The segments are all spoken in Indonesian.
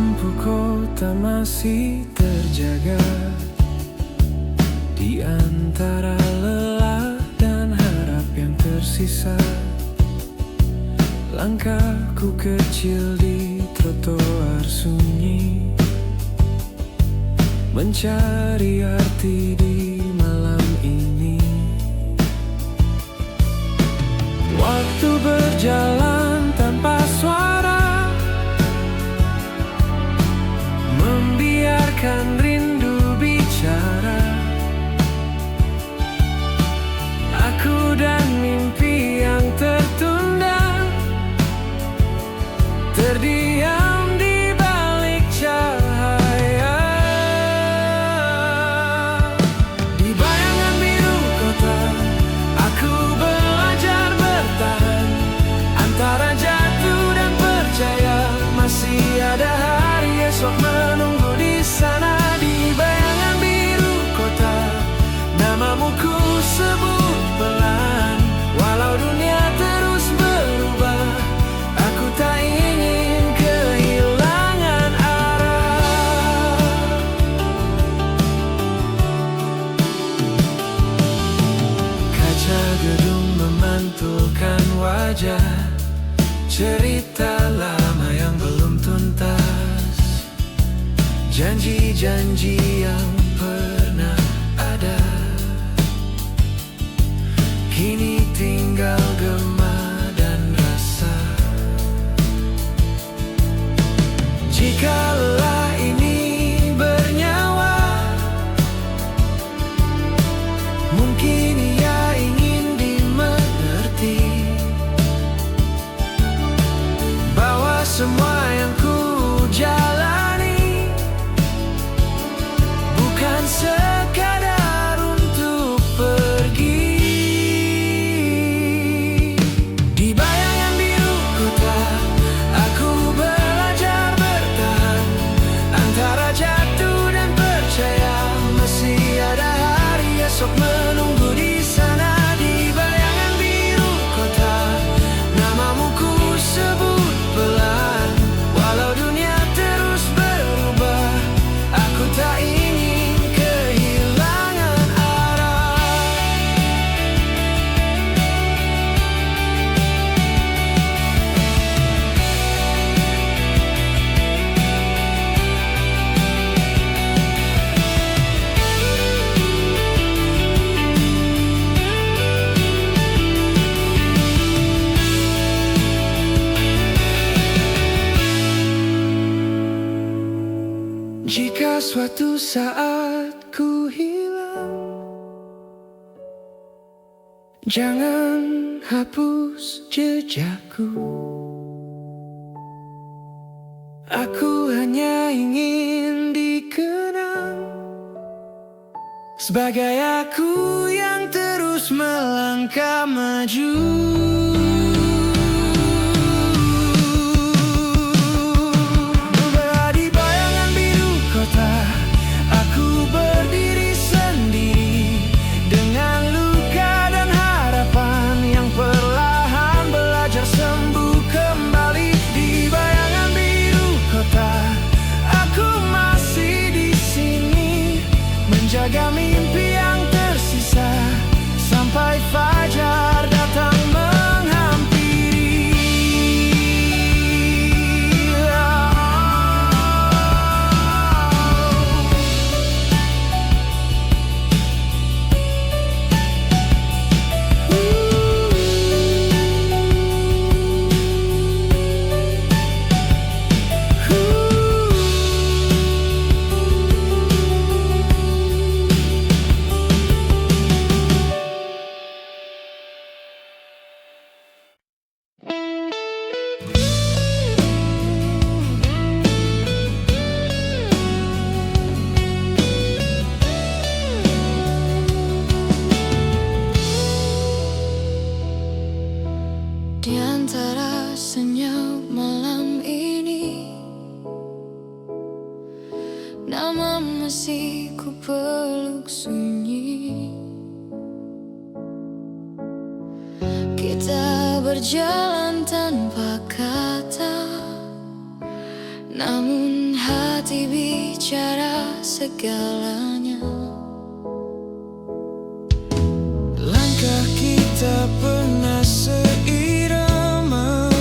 lampu kota masih terjaga di antara lelah dan harap yang tersisa. Langkahku kecil di trotoar sunyi, mencari arti di malam ini. Waktu berjalan tanpa suara, membiarkan rindu bicara. Aku dan mimpi yang tertunda terdiam di balik cahaya. Di bayangan biru kota, aku belajar bertahan antara jatuh dan percaya. Masih ada hari esok menunggu di sana. Di bayangan biru kota, namamu ku sebut pelan. Walau dunia terus berubah, aku tak ingin kehilangan arah. Kaca gedung memantulkan wajah, cerita lama yang belum tuntas, janji-janji yang pernah ada, kini tinggal gema dan rasa. Jika lelah ini bernyawa, mungkin ia ingin dimengerti, bahwa semua yang ku jalani bukan sekadar untuk pergi. Di bayangan biru kota, aku belajar bertahan antara jatuh dan percaya. Masih ada hari esok menunggu di sana. Di bayangan biru kota, namamu ku sebut pelan. Walau dunia terus berubah, aku tak ingin kehilangan arah. Jika suatu saat ku hilang, jangan hapus jejakku. Aku hanya ingin dikenang sebagai aku yang terus melangkah maju. Di bayangan biru kota, aku berdiri sendiri dengan luka dan harapan yang perlahan belajar sembuh kembali. Di bayangan biru kota, aku masih di sini menjaga mimpi yang tersisa sampai fajar datang menghampiri. Di antara senyum malam ini, nama masih ku peluk sunyi. Kita berjalan tanpa kata, namun hati bicara segalanya. Langkah kita pernah seirama,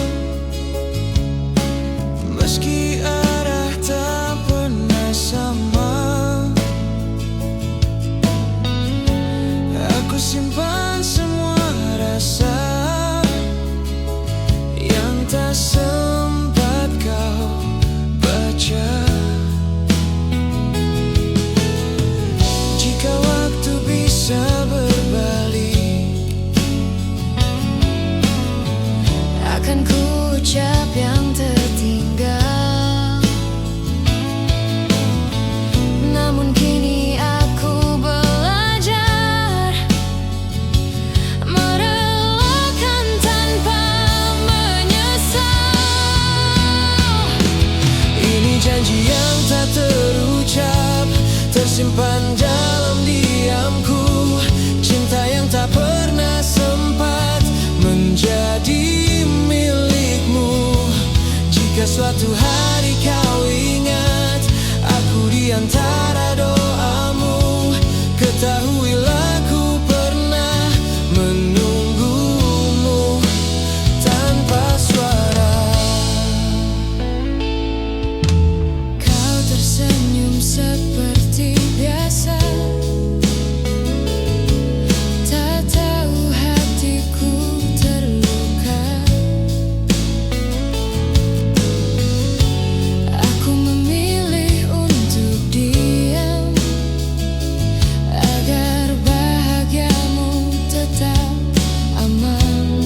meski arah tak pernah sama. Aku simpan semua rasa yang tak sempat kau baca. Jika waktu bisa berbalik, akan ku ucap yang tertinggal. Namun kini aku belajar merelakan tanpa menyesal. ini janji yang tak terucap, tersimpan dalam diamku. Cinta yang tak pernah sempat menjadi milikmu. Jika suatu hari kau ingat aku di antara doamu, ketahuilah ku pernah menunggumu tanpa suara. Kau tersenyum seperti biasa, tak tahu hatiku terluka. Aku memilih untuk diam agar bahagiamu tetap aman.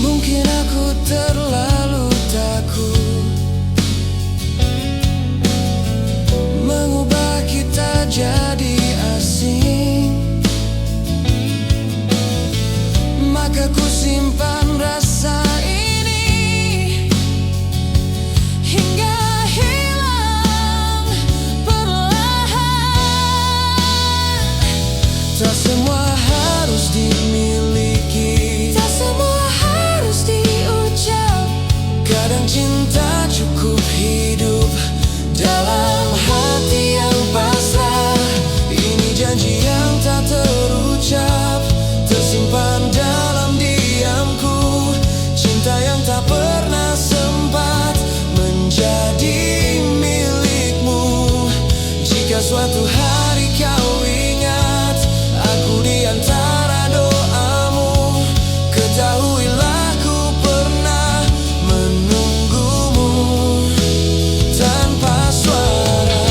Mungkin aku terlalu takut mengubah kita jadi asing, maka ku simpan rasa ini hingga hilang perlahan. Tak semua harus dimiliki, Tak semua harus diucap. kadang cinta cukup hidup dalam hati yang pasrah. Ini janji yang tak terucap, tersimpan dalam diamku. Cinta yang tak pernah sempat menjadi milikmu. Jika suatu hari kau ingat aku di antara doamu, ketahuilah ku pernah menunggumu tanpa suara.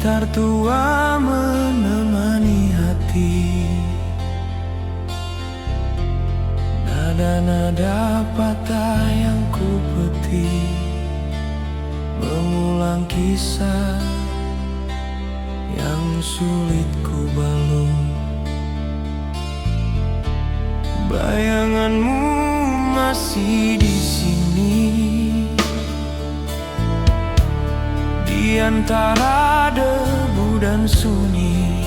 gitar tua menemani hati. Nada-nada patah yang ku petik, mengulang kisah yang sulit ku balut. Bayanganmu masih di sini, di antara debu dan sunyi.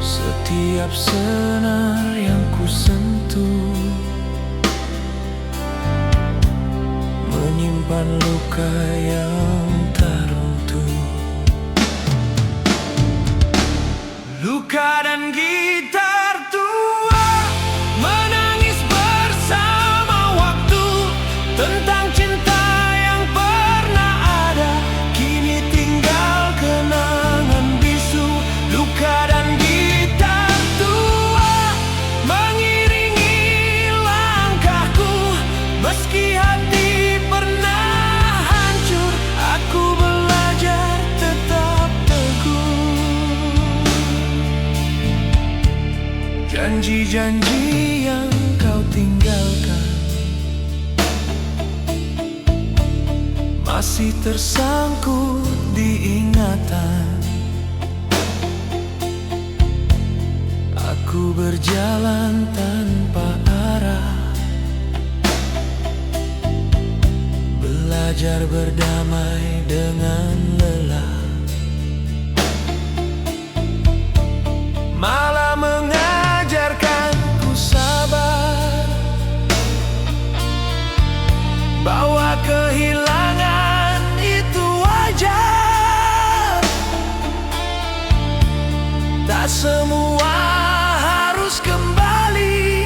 Setiap senar yang ku sentuh menyimpan luka yang tak runtuh. Luka dan gitar tua menangis bersama waktu tentang cinta yang pernah ada, kini tinggal kenangan bisu. Luka dan gitar tua mengiringi langkahku, meski hati pernah hancur, aku belajar tetap teguh. Janji-janji yang kau tinggalkan masih tersangkut di ingatan. Aku berjalan tanpa arah, belajar berdamai dengan lelah, malah mengajarkanku sabar, bahwa kehilangan itu wajar. Tak semua harus kembali,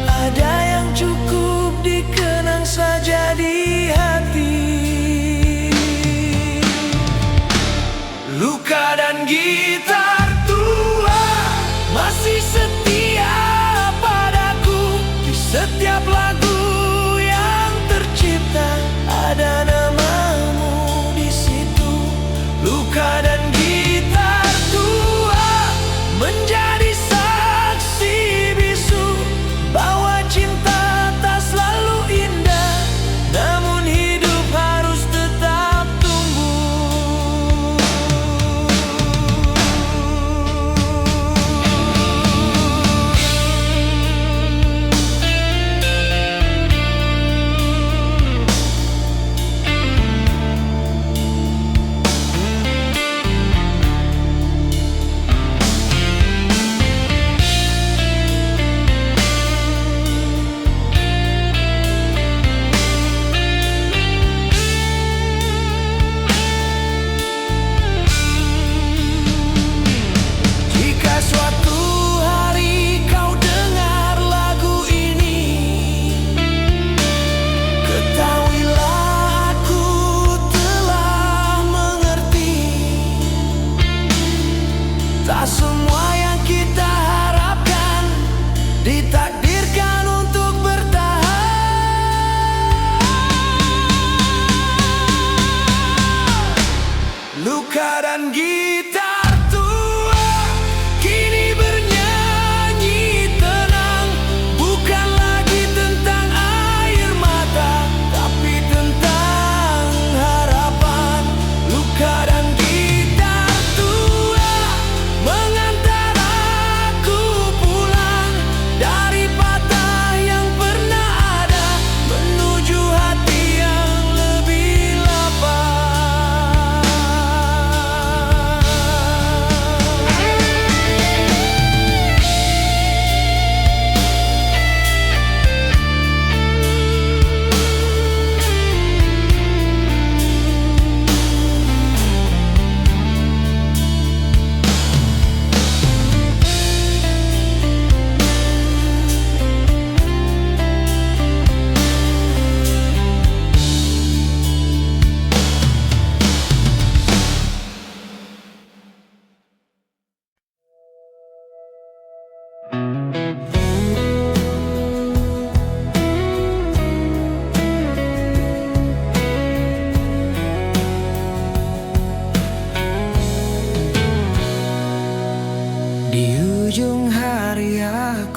ada yang cukup dikenang saja di hati. Luka dan gitar tua masih setia padaku, di setiap lagu yang tercipta ada namamu di situ. Luka dan gitar tua menjadi saksi bisu, bahwa cinta tak selalu indah, namun hidup harus tetap tumbuh.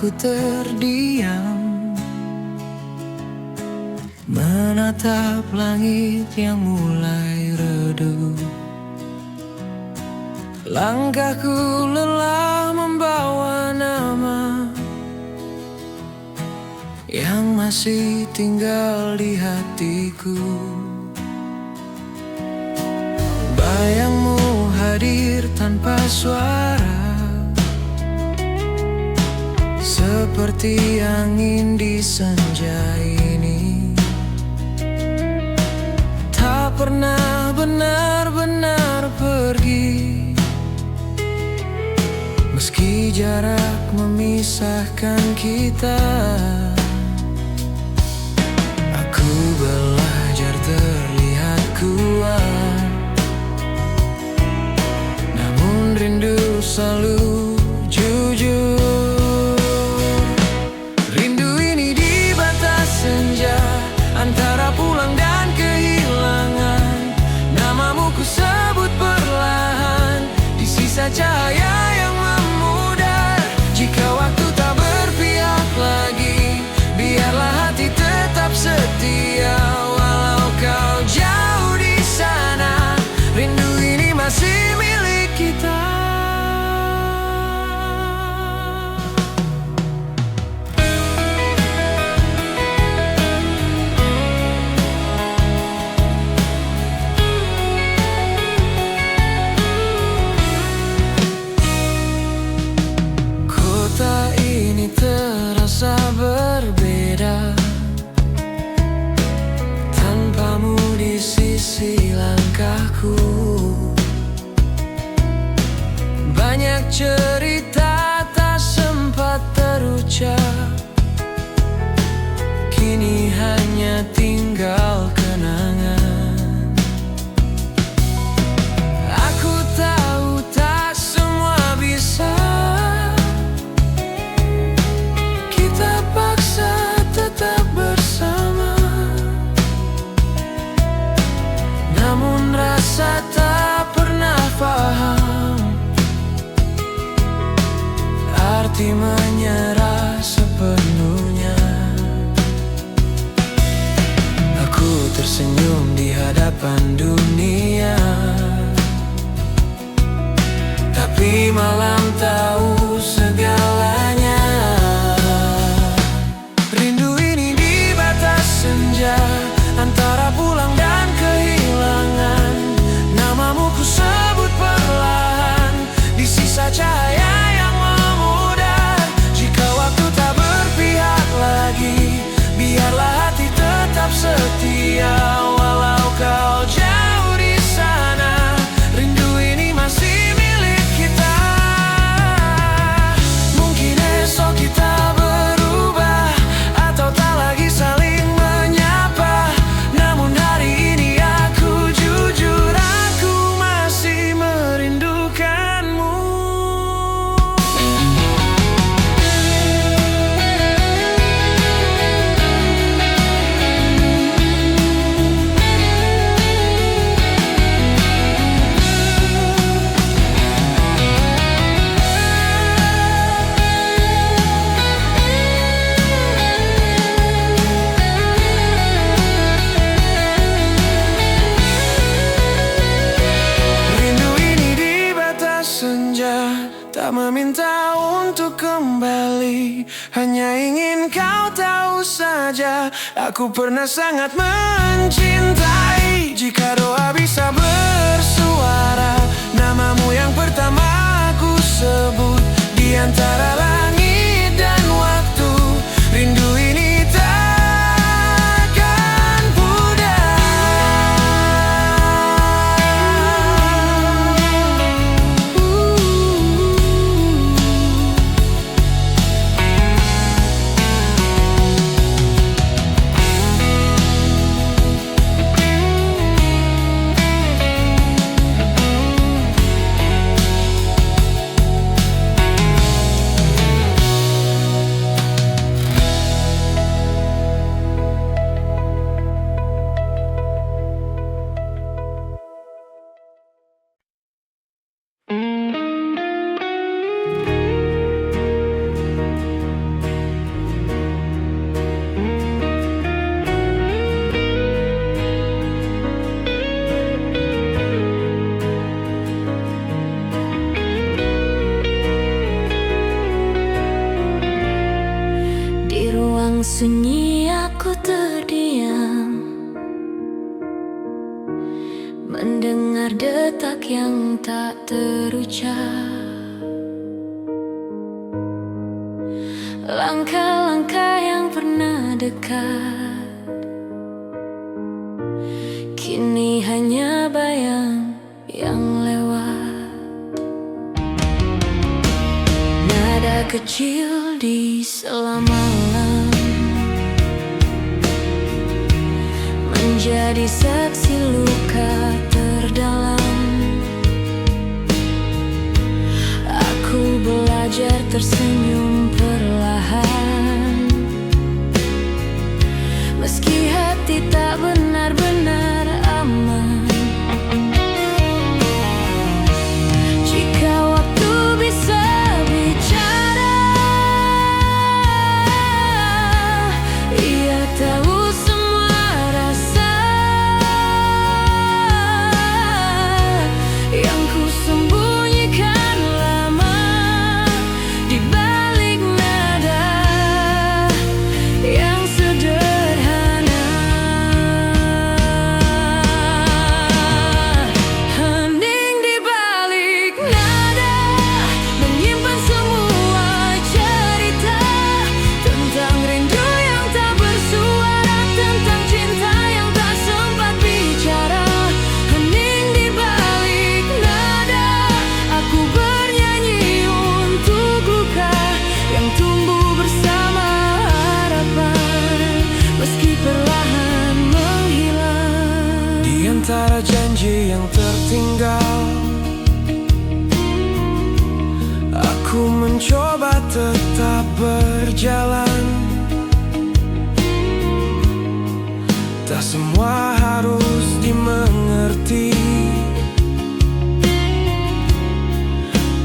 Aku terdiam, menatap langit yang mulai redup. Langkahku lelah membawa nama yang masih tinggal di hatiku. Bayangmu hadir tanpa suara, seperti angin di senja ini. Tak pernah benar-benar pergi, meski jarak memisahkan kita. Aku belajar terlihat kuat, namun rindu selalu jujur. Antara pulang dan kehilangan, namamu ku sebut perlahan di sisa cahaya yang memudar. Jika waktu tak berpihak lagi, biarlah hati tetap setia. Walau kau jauh di sana, rindu ini masih milik kita. Terasa berbeda tanpamu di sisi langkahku. Banyak cerita tak sempat terucap, kini hanya tinggal kenangan. Aku tahu tak semua bisa tetap bersama, namun rasa tak pernah paham arti menyerah sepenuhnya. Aku tersenyum di hadapan dunia, tapi malam tahu segalanya. Senja antara pulang dan kehilangan, namamu ku sebut perlahan di sisa cahaya yang memudar. Jika waktu tak berpihak lagi, biarlah hati tetap setia. Walau kau jauh di sana, rindu ini masih milik kita. Mungkin esok kita berubah atau tak lagi saling. Tak meminta untuk kembali, hanya ingin kau tahu saja, aku pernah sangat mencintai. Jika doa bisa bersuara, namamu yang pertama aku sebut di antara langit dan waktu. Rindu ini takkan pudar. dengar detak yang tak terucap, langkah-langkah yang pernah dekat, kini hanya bayang yang lewat. Nada kecil di sela malam menjadi saksi luka terdalam. Aku belajar tersenyum perlahan, meski hati tak benar-benar aman. Jika waktu bisa bicara, ia tahu semua rasa yang ku sembunyikan lama di balik nada yang sederhana. Hening di balik nada menyimpan semua cerita tentang rindu yang tak bersuara, tentang cinta yang tak sempat bicara. Hening di balik nada, aku bernyanyi untuk luka yang tumbuh bersama harapan, meski perlahan menghilang. Di antara janji yang tertinggal, aku mencoba tetap berjalan. Tak semua harus dimengerti,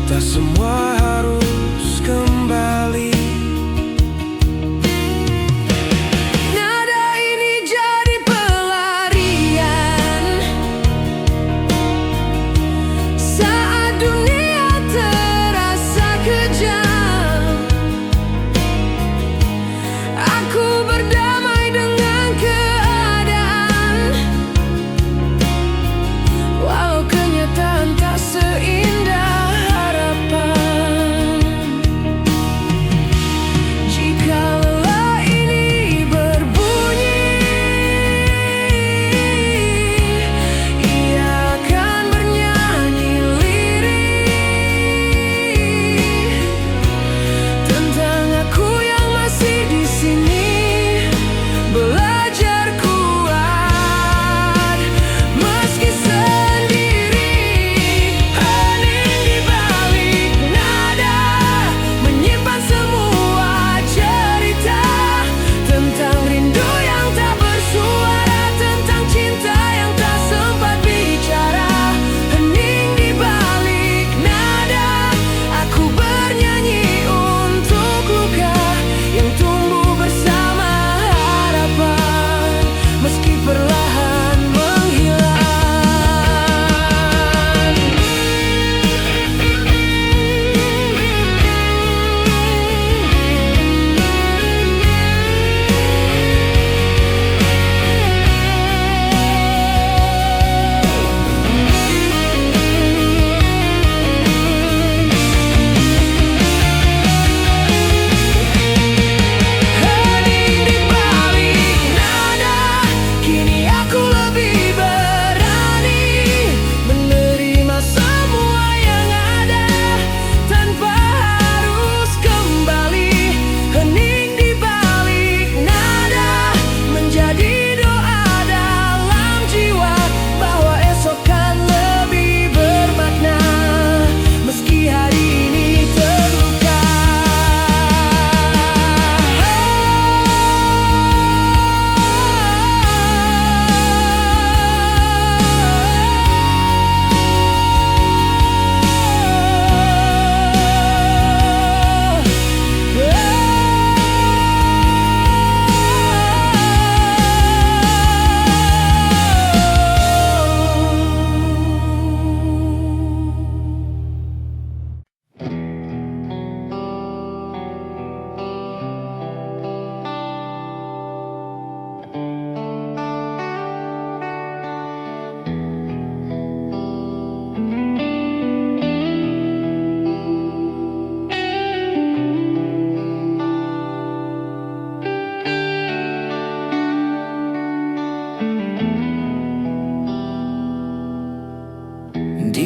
tak semua harus kembali. Nada ini jadi pelarian saat dunia terasa kejam. Aku berdamai dengan keadaan, walau kenyataan tak seindah harapan.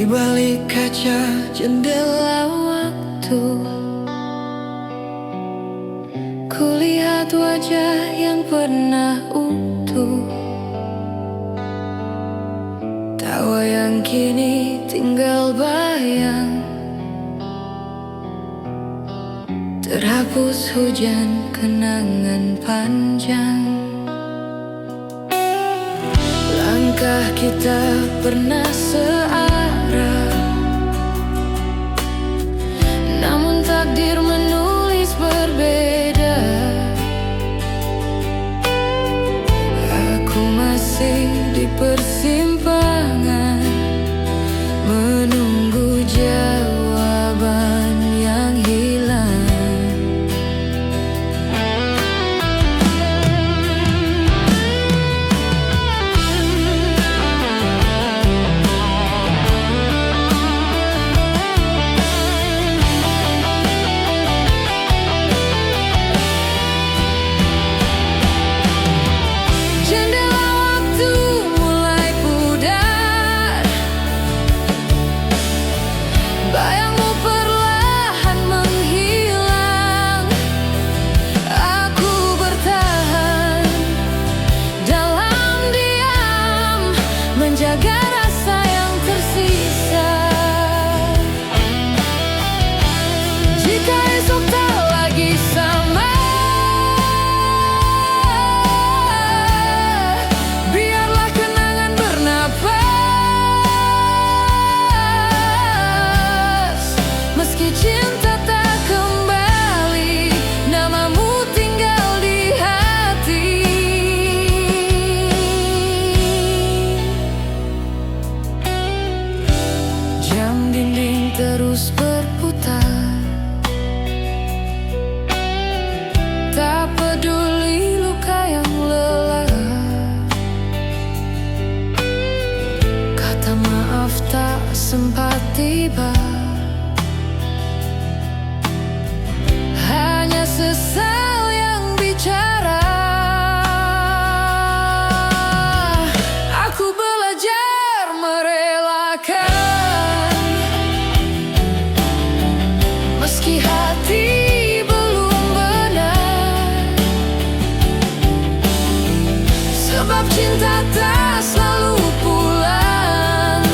balik kaca jendela waktu, kulihat wajah yang pernah utuh, tawa yang kini tinggal bayang, terhapus hujan kenangan panjang. Langkah kita pernah searah, namun takdir menulis berbeda. Aku masih di persimpangan, menunggu jawaban yang hilang. Bayangmu perlahan menghilang, aku bertahan dalam diam, menjaga rasa yang tersisa. Jika esok tak lagi sama, biarlah kenangan bernapas. Meski cinta tak kembali, namamu tinggal di hati. Jam dinding terus berputar, tak peduli luka yang lelah. Kata maaf tak sempat tiba, hanya sesal yang bicara. Aku belajar merelakan, meski hati belum benar, sebab cinta tak selalu pulang.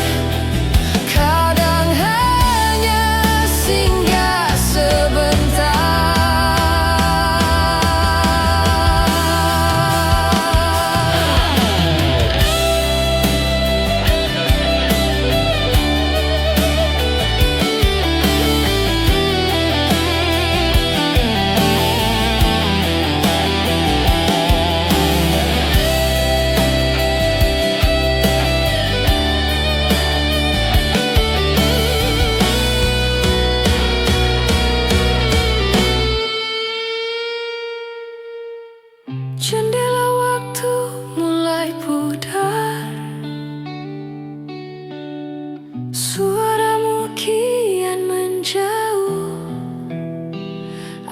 Kadang hanya singgah sebentar. Jendela waktu mulai pudar, suaramu kian menjauh.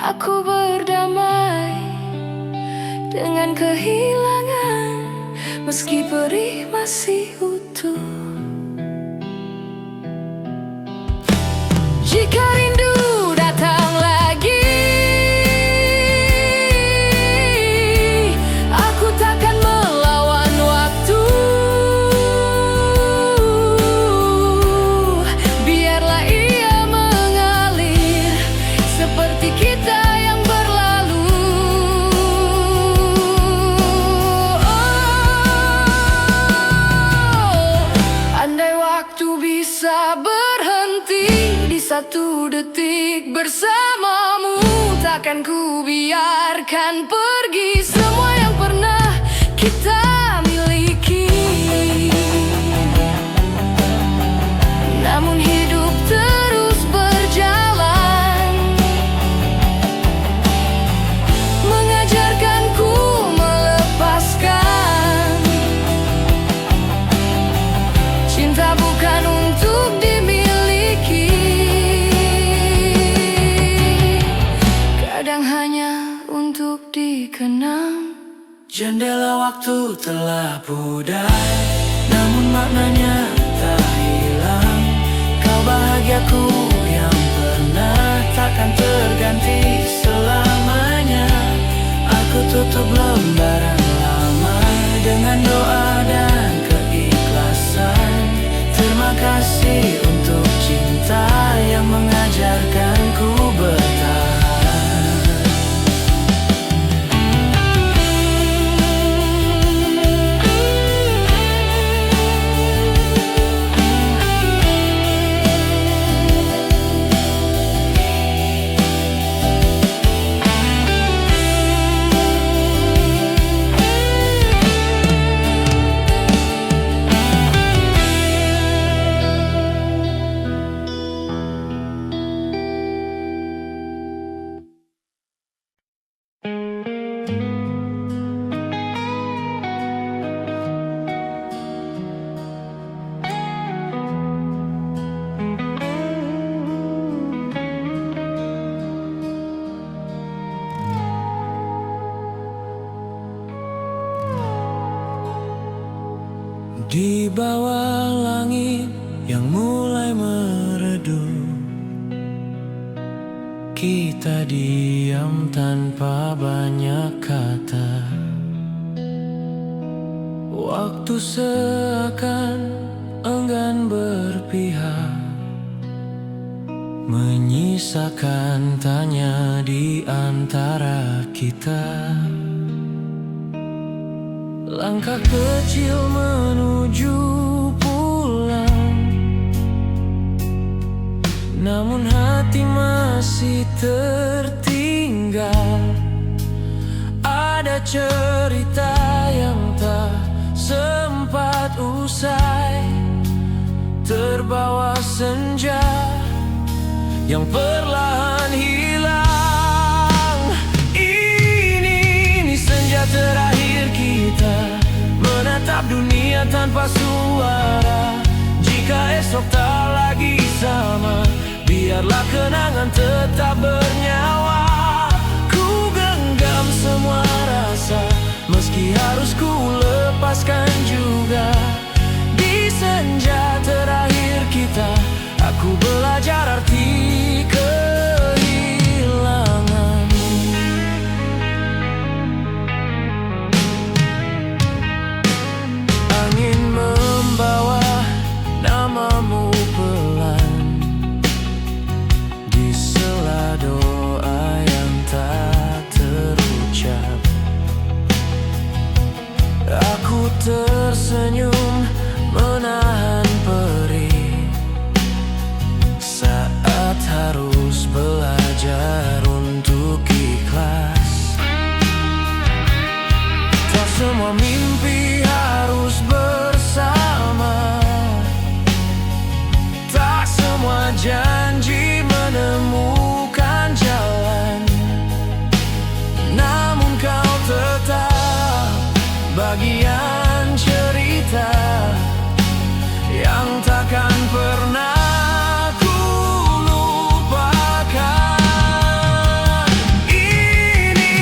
Aku berdamai dengan kehilangan, meski perih masih utuh. Jika rindu datang lagi, aku takkan melawan waktu. Biarlah ia mengalir seperti kita yang berlalu. Andai waktu bisa berhenti di satu detik bersamamu, takkan ku biarkan pergi semua yang pernah kita miliki. Namun hidup terus berjalan, mengajarkanku melepaskan. Cinta bukan untuk dimiliki, kadang hanya untuk dikenang. Jendela waktu telah pudar, namun maknanya tak hilang. bahagiaku yang pernah takkan terganti selamanya. Aku tutup lembaran lama dengan doa dan keikhlasan. Terima kasih untuk cinta yang mengajarkanku bertahan. Di bawah langit yang mulai meredup, kita diam tanpa banyak kata. Waktu seakan enggan berpihak, menyisakan tanya di antara kita. Langkah kecil menuju pulang, namun hati masih tertinggal. Ada cerita yang tak sempat usai, terbawa senja yang perlahan hilang. Ini senja terakhir kita menatap dunia tanpa suara. Jika esok tak lagi sama, biarlah kenangan tetap bernyawa. Ku genggam semua rasa, meski harus ku lepaskan juga. Di senja terakhir kita, aku belajar arti kehilangan. Angin membawa namamu pelan di sela doa yang tak terucap. Aku tersenyum menahan perih saat harus belajar untuk ikhlas. Tak semua mimpi harus bersama, tak semua janji menemukan jalan. Namun kau tetap bagian cerita yang takkan pernah ku lupakan. Ini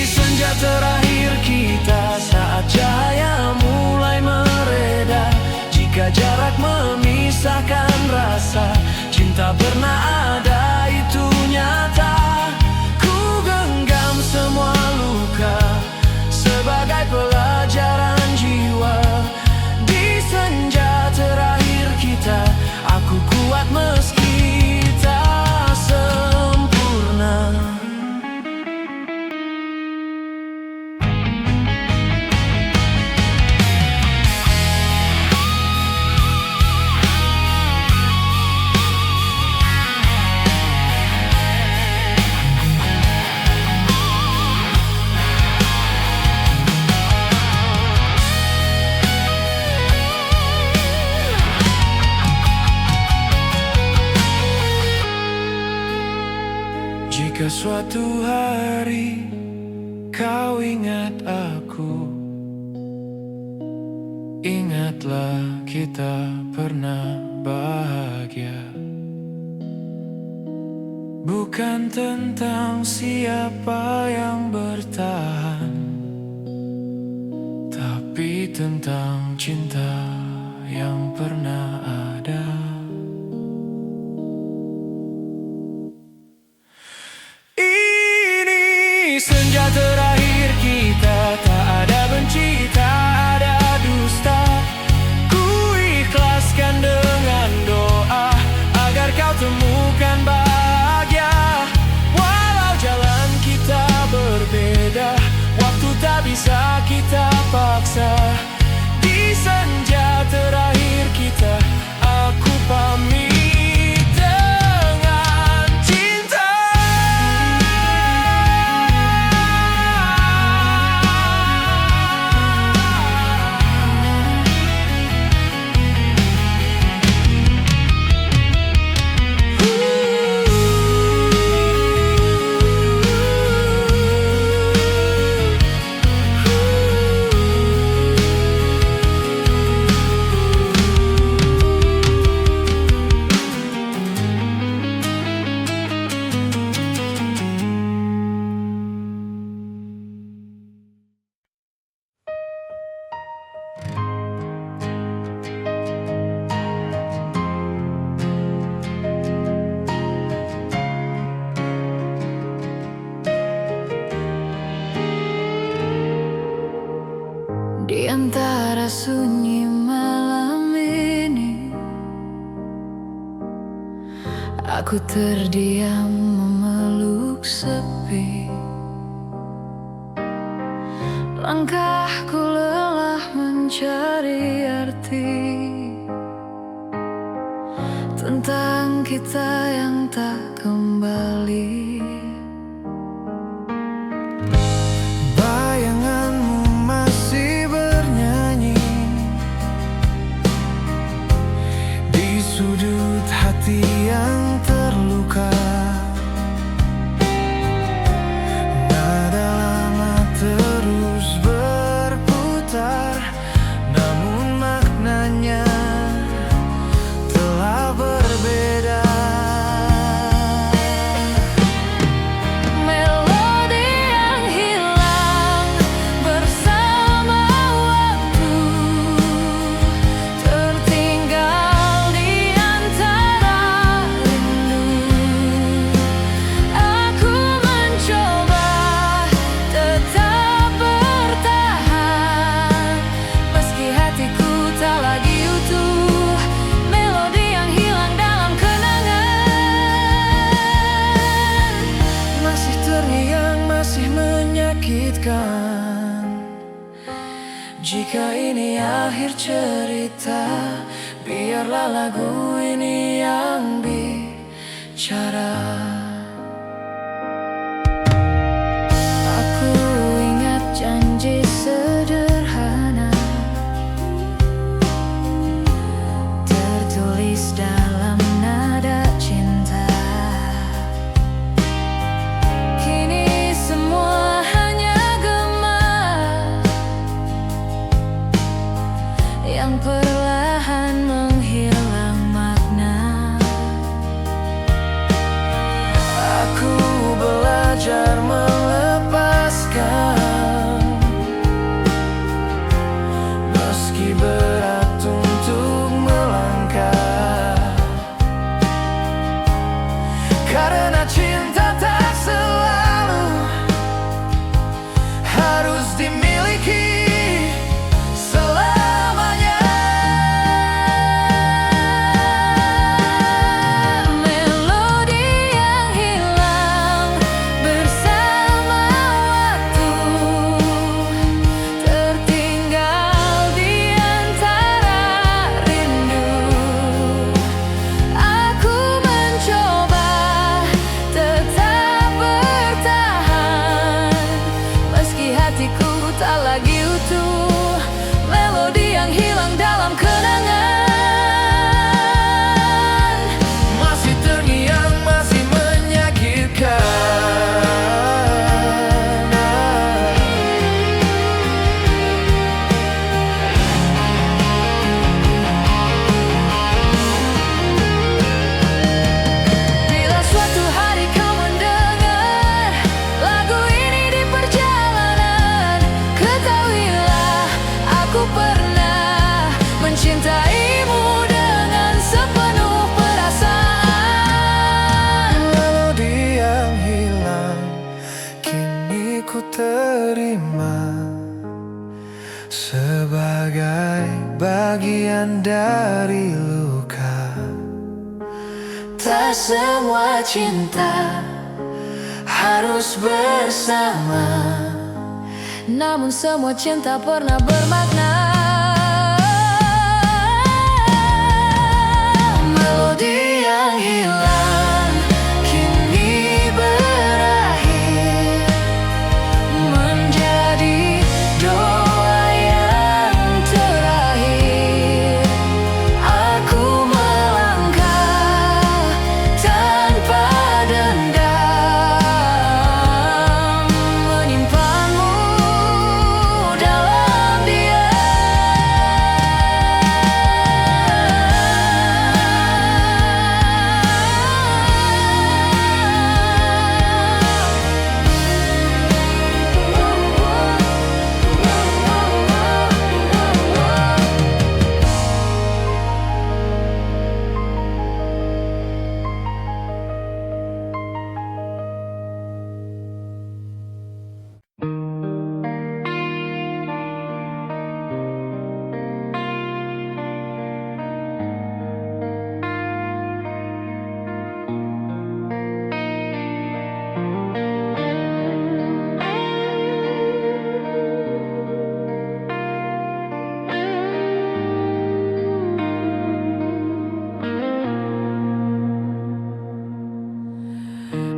senja terakhir kita saat cahaya mulai mereda. Jika jarak memisahkan rasa, cinta pernah ada itu nyata. Ku genggam semua luka sebagai pelajaran jiwa. Di senja terakhir kita, aku kuat meski tak sempurna. Jika suatu hari kau ingat aku, ingatlah kita pernah bahagia. Bukan tentang siapa yang bertahan, tapi tentang cinta yang pernah ada. senja terakhir kita, tak ada benci, tak ada dusta. Ku ikhlaskan dengan doa agar kau temukan bahagia. Walau jalan kita berbeda, waktu tak bisa kita paksa. Di senja terakhir kita, aku pamit dengan cinta. Di antara sunyi malam ini, aku terdiam memeluk sepi. Langkahku lelah mencari arti tentang kita yang tak kembali. Bayanganmu masih bernyanyi di sudut hati yang terluka. Nada lama terus berputar, namun maknanya telah berbeda. Melodi yang hilang bersama waktu, tertinggal di antara rindu. Aku mencoba tetap bertahan, meski hatiku tak lagi utuh. Melodi yang hilang dalam kenangan Masih terngiang, masih menyakitkan. Jika ini akhir cerita, biarlah lagu ini yang bicara. Aku ingat janji sederhana tertulis dalam nada cinta. Kini semua hanya gema yang perlahan menghilang makna. Aku belajar melepaskan, meski berat untuk melangkah. Karena cinta tak selalu harus dimiliki selamanya. Melodi yang hilang bersama waktu, tertinggal di antara bagian dari luka. Tak semua cinta harus bersama, namun semua cinta pernah bermakna. Melodi yang hilang kini berakhir menjadi doa yang terakhir. Aku melangkah tanpa dendam, menyimpanmu dalam diam.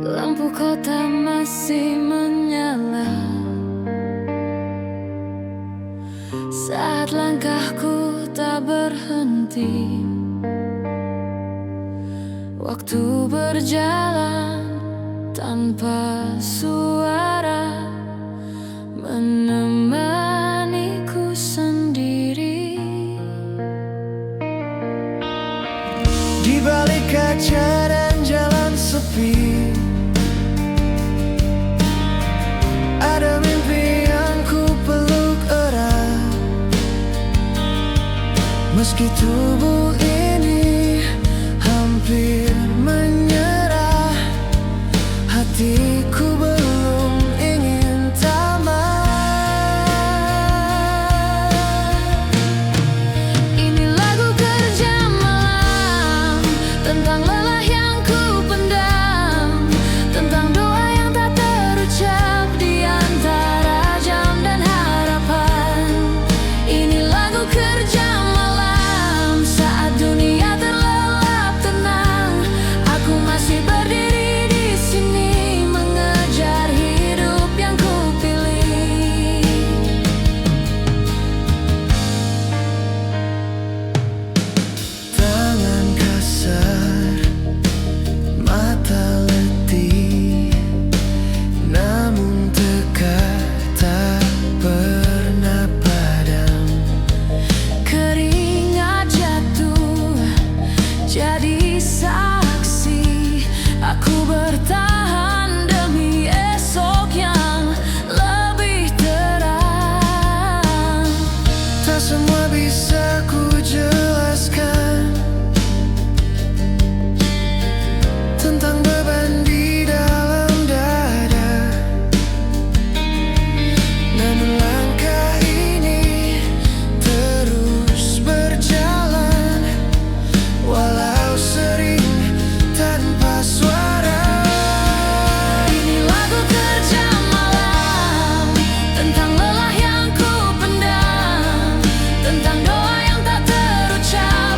Lampu kota masih menyala saat langkahku tak berhenti. Waktu berjalan tanpa suara, menemaniku sendiri. Di balik kaca dan jalan sepi, ada mimpi yang ku peluk erat. Meski tubuh ini hampir menyerah, hatiku belum ingin tamat. Ini lagu kerja malam tentang lelah yang ku pendam, tentang doa yang tak terucap di antara jam dan harapan. Ini lagu kerja malam saat dunia terlelap tenang. Aku masih berdiri di sini mengejar hidup yang ku pilih. Tangan kasar, mata letih, namun tekad tak pernah padam. Keringat jatuh jadi saksi, aku bertahan demi esok yang lebih terang. Tak semua bisa ku jelaskan tentang beban di dalam dada, namun langkah ini terus berjalan, walau sering tanpa suara. Ini lagu kerja malam tentang lelah yang ku pendam, tentang doa yang tak terucap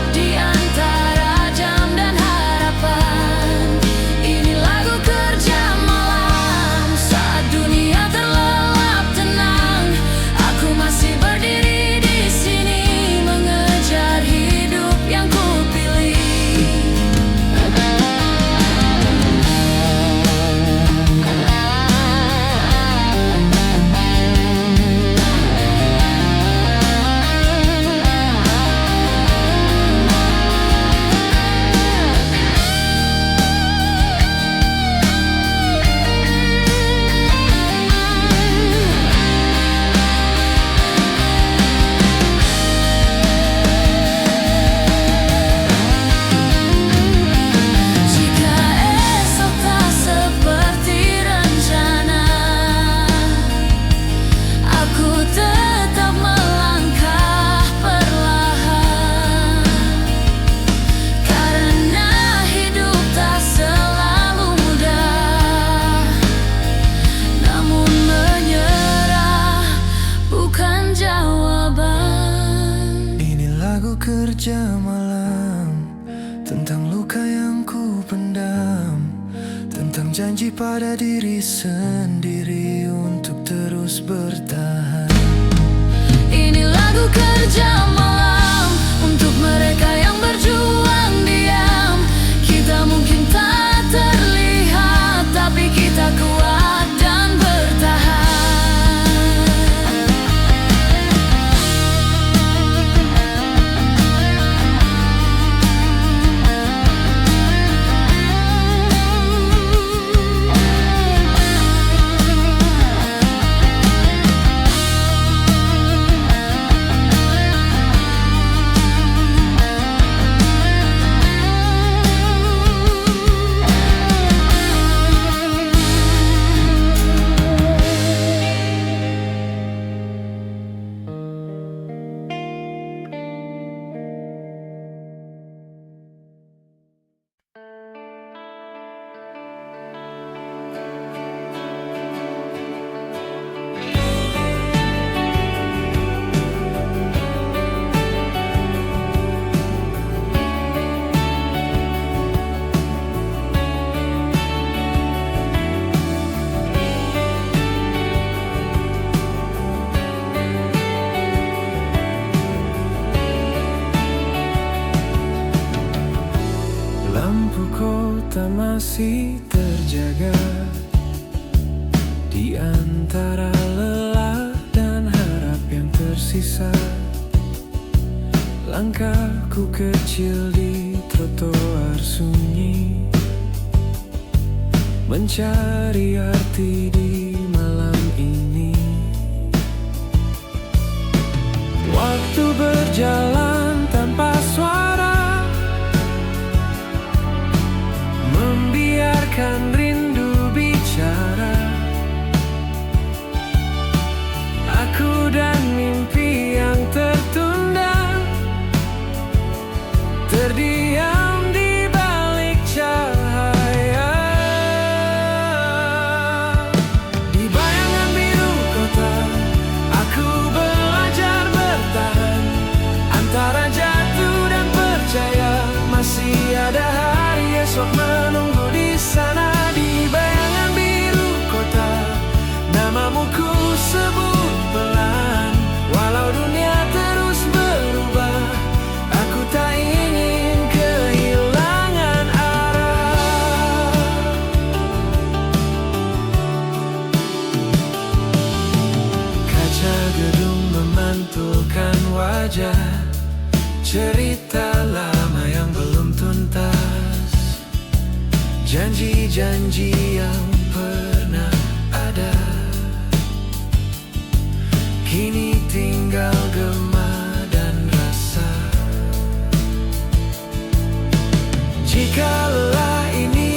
lagu kerja malam, tentang luka yang ku pendam, tentang janji pada diri sendiri untuk terus bertahan. Ini lagu kerja malam untuk mereka yang berjuang diam. Kita mungkin tak terlihat, tapi kita kuat dan bertahan. Lampu kota masih terjaga di antara lelah dan harap yang tersisa. Langkahku kecil di trotoar sunyi, mencari arti di malam ini. Waktu berjalan tanpa suara, membiarkan rindu bicara. Aku dan mimpi yang tertunda terdiam di balik cahaya. Di bayangan biru kota, aku belajar bertahan. Antara jatuh dan percaya, masih ada hari esok menunggu di sana. Di bayangan biru kota, namamu ku sebut pelan. Walau dunia terus berubah, aku tak ingin kehilangan arah. Kaca gedung memantulkan wajah, cerita lama yang belum tuntas, janji-janji yang pernah ada, kini tinggal gema dan rasa. Jika lelah ini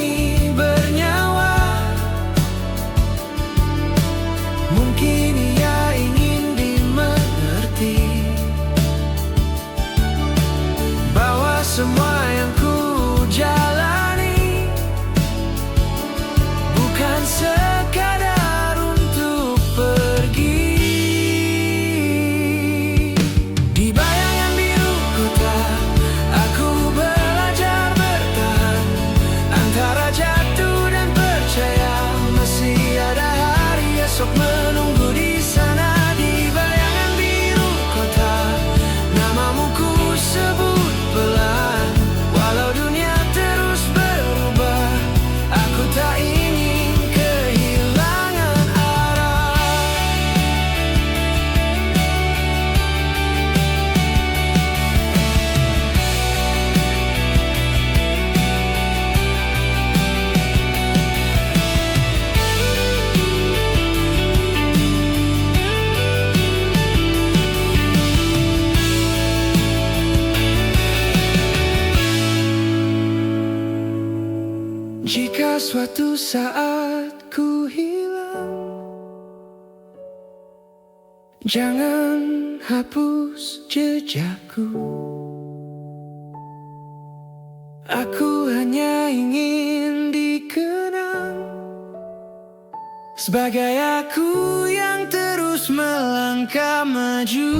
bernyawa, mungkin ia ingin dimengerti, bahwa semua yang ku jalani bukan sekadar untuk pergi. Di bayangan biru kota, aku belajar bertahan. Antara jatuh dan percaya, masih ada hari esok menunggu di sana. Di bayangan biru kota, namamu ku sebut pelan. Walau dunia terus berubah, aku tak ingin kehilangan arah. Jika suatu saat ku hilang, jangan hapus jejakku. Aku hanya ingin dikenang sebagai aku yang terus melangkah maju.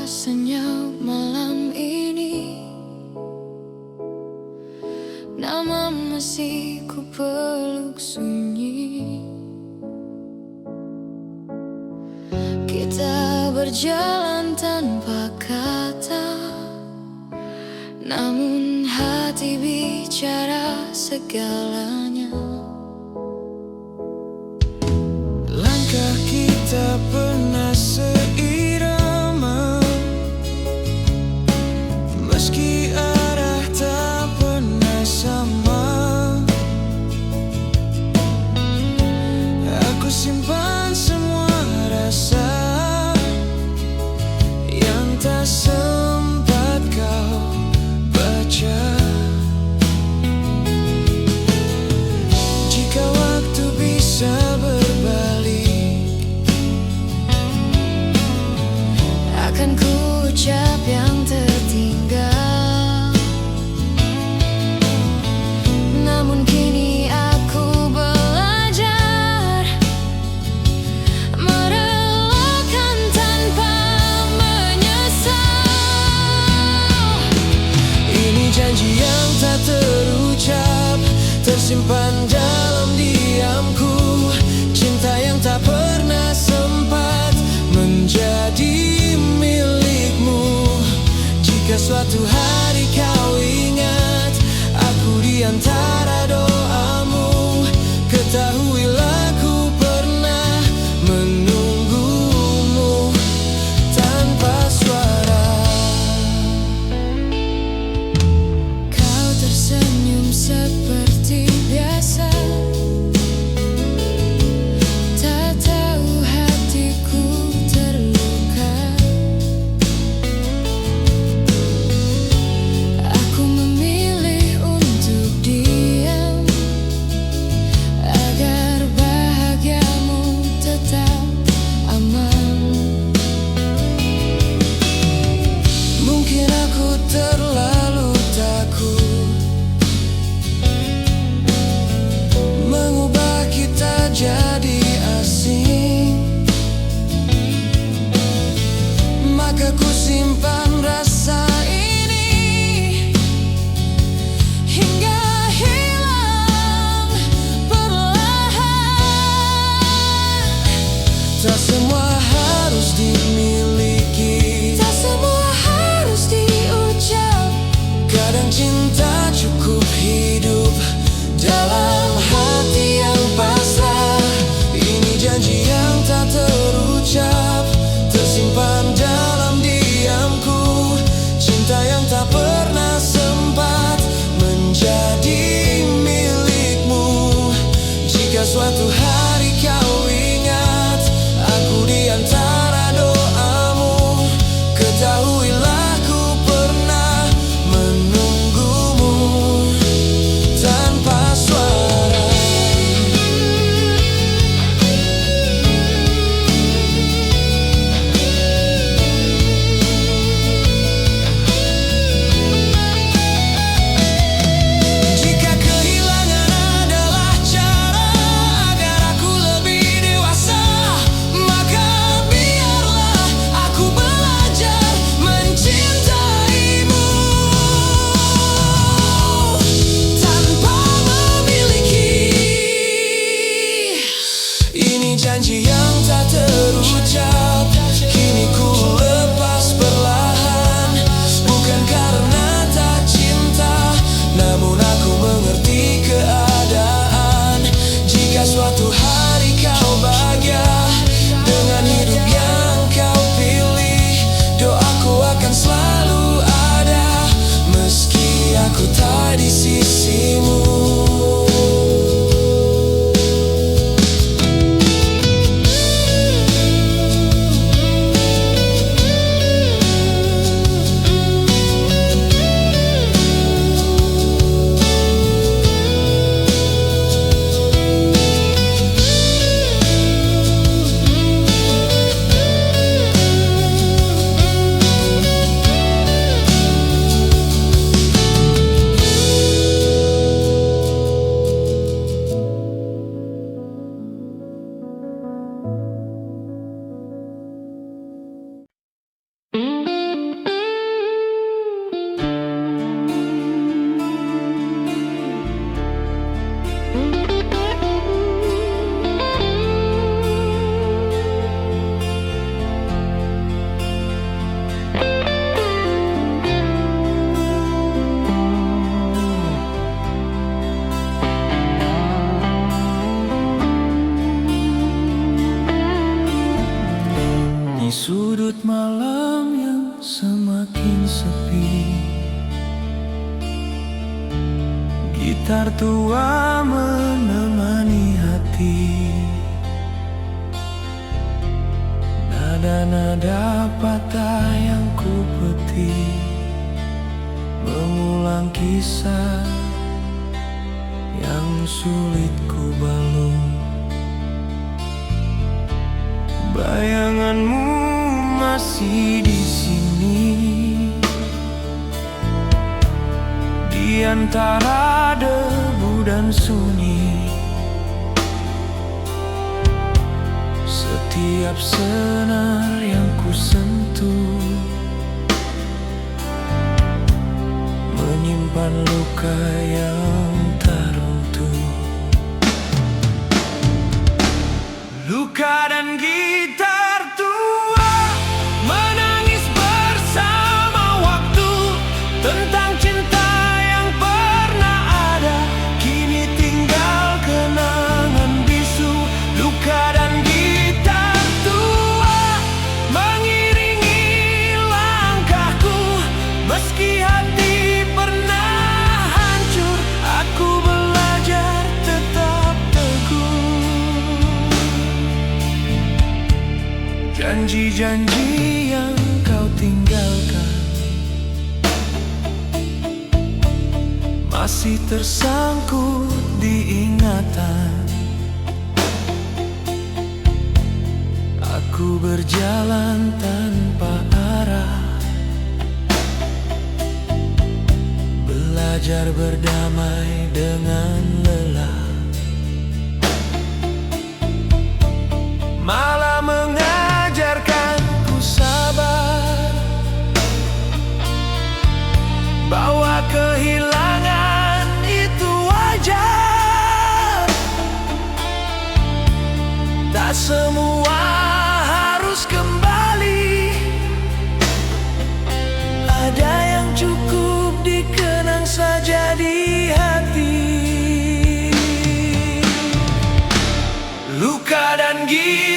senyap malam ini, nama masih ku peluk sunyi. Kita berjalan tanpa kata, namun hati bicara segalanya. Langkah kita pernah seirama, meski arah tak pernah sama. Aku simpan semua rasa yang tak sempat kau baca. Jika waktu bisa berbalik, akan ku ucap yang tertinggal. Namun kini aku belajar merelakan tanpa menyesal. ini janji yang tak terucap, tersimpan dalam diamku. Cinta yang tak pernah sempat menjadi milikmu. Jika suatu hari kau ingat aku di antara doamu, ketahuilah ku pernah menunggumu tanpa suara. Kau tersenyum seperti biasa, tak tahu hatiku terluka. Aku memilih untuk diam agar bahagiamu tetap aman. Mungkin aku terlalu takut mengubah kita jadi asing, maka ku simpan rasa ini hingga hilang perlahan. Tak semua harus dimiliki, Tak semua harus diucap. kadang cinta cukup hidup dalam hati yang pasrah. Ini janji yang tak terucap, tersimpan dalam diamku. Cinta yang tak pernah sempat menjadi milikmu. Jika suatu hari kau ingat aku di antara doamu, ketahuilah ku pernah menunggumu tanpa suara. Jika kehilangan adalah cara agar aku lebih dewasa, maka biarlah aku belajar mencintaimu tanpa memiliki. Ini janji yang tak terucap, kini ku lepas perlahan. Bukan karena tak cinta, namun aku mengerti keadaan. Jika suatu hari kau bahagia dengan hidup yang kau pilih, doaku akan selalu ada meski aku tak di sisimu. makin sepi. Gitar tua menemani hati, nada-nada patah yang ku petik, mengulang kisah yang sulit ku balung. Bayanganmu masih di sini, di antara debu dan sunyi. Setiap senar yang ku sentuh menyimpan luka yang tak runtuh. Luka dan gitar tua menangis bersama waktu tentang cinta yang pernah ada, kini tinggal kenangan bisu. Luka dan gitar tua mengiringi langkahku, meski hati pernah hancur, aku belajar tetap teguh. Janji-janji yang kau tinggalkan masih tersangkut di ingatan. Aku berjalan tanpa arah, belajar berdamai dengan lelah, malah mengajarkanku sabar, bahwa kehilangan itu wajar. Tak semua harus kembali, ada yang cukup dikenang saja di hati. Luka dan gitar